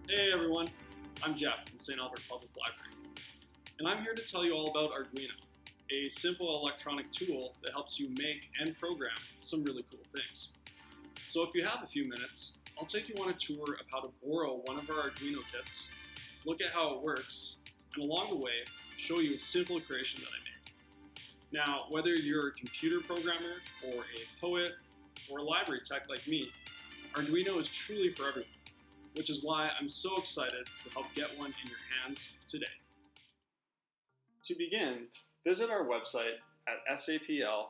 Hey everyone, I'm Geoff from St. Albert Public Library, and I'm here to tell you all about Arduino, a simple electronic tool that helps you make and program some really cool things. So if you have a few minutes, I'll take you on a tour of how to borrow one of our Arduino kits, look at how it works, and along the way, show you a simple creation that I made. Now, whether you're a computer programmer, or a poet, or a library tech like me, Arduino is truly for everyone, which is why I'm so excited to help get one in your hands today. To begin, visit our website at sapl.ca.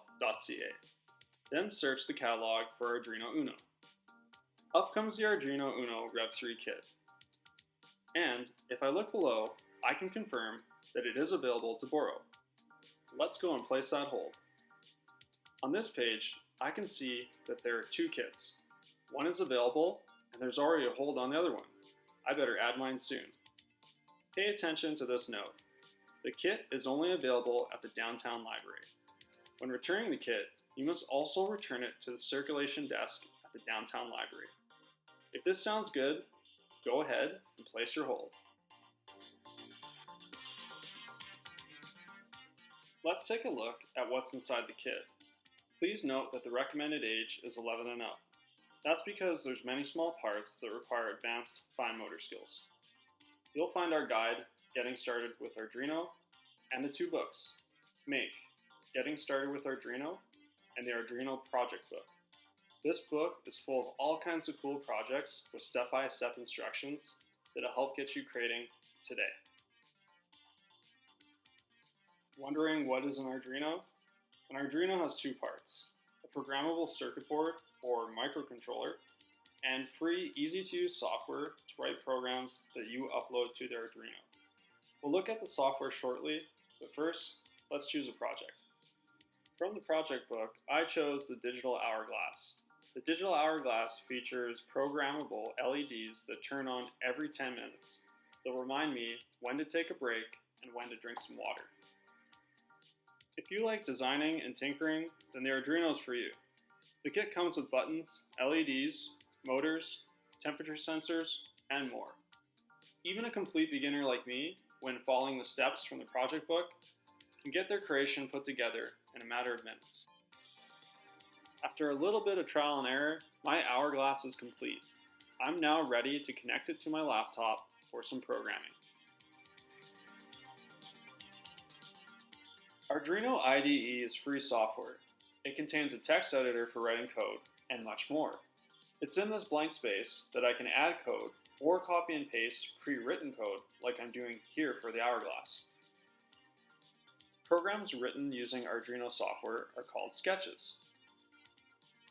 Then search the catalog for Arduino Uno. Up comes the Arduino Uno Rev3 kit. And if I look below, I can confirm that it is available to borrow. Let's go and place that hold. On this page, I can see that there are two kits. One is available, and there's already a hold on the other one. I better add mine soon. Pay attention to this note. The kit is only available at the downtown library. When returning the kit, you must also return it to the circulation desk at the downtown library. If this sounds good, go ahead and place your hold. Let's take a look at what's inside the kit. Please note that the recommended age is 11 and up. That's because there's many small parts that require advanced fine motor skills. You'll find our guide, Getting Started with Arduino, and the two books, Make, Getting Started with Arduino, and the Arduino Project Book. This book is full of all kinds of cool projects with step-by-step instructions that'll help get you creating today. Wondering what is an Arduino? An Arduino has two parts, a programmable circuit board or microcontroller, and free, easy-to-use software to write programs that you upload to the Arduino. We'll look at the software shortly, but first, let's choose a project. From the project book, I chose the digital Hourglass. The digital Hourglass features programmable LEDs that turn on every 10 minutes. They'll remind me when to take a break and when to drink some water. If you like designing and tinkering, then the Arduino is for you. The kit comes with buttons, LEDs, motors, temperature sensors, and more. Even a complete beginner like me, when following the steps from the project book, can get their creation put together in a matter of minutes. After a little bit of trial and error, my Hourglass is complete. I'm now ready to connect it to my laptop for some programming. Arduino IDE is free software. It contains a text editor for writing code, and much more. It's in this blank space that I can add code or copy and paste pre-written code like I'm doing here for the Hourglass. Programs written using Arduino software are called sketches.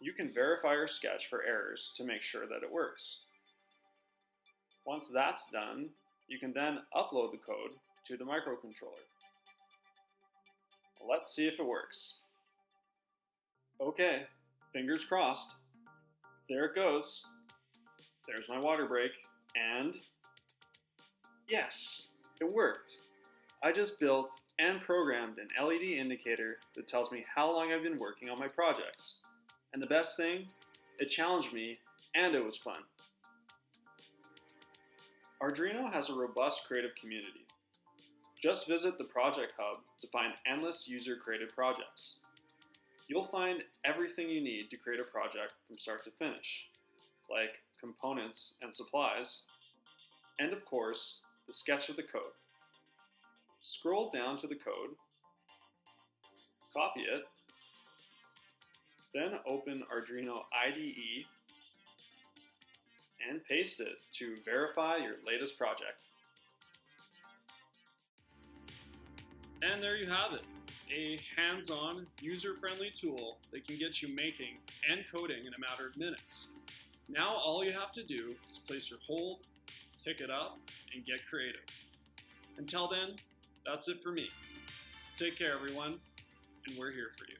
You can verify your sketch for errors to make sure that it works. Once that's done, you can then upload the code to the microcontroller. Let's see if it works. Okay, fingers crossed. There it goes. There's my water break, and yes, it worked. I just built and programmed an LED indicator that tells me how long I've been working on my projects. And the best thing, it challenged me and it was fun. Arduino has a robust creative community. Just visit the Project Hub to find endless user-created projects. You'll find everything you need to create a project from start to finish, like components and supplies, and of course, the sketch of the code. Scroll down to the code, copy it, then open Arduino IDE and paste it to verify your latest project. And there you have it, a hands-on, user-friendly tool that can get you making and coding in a matter of minutes. Now all you have to do is place your hold, pick it up, and get creative. Until then, that's it for me. Take care everyone, and we're here for you.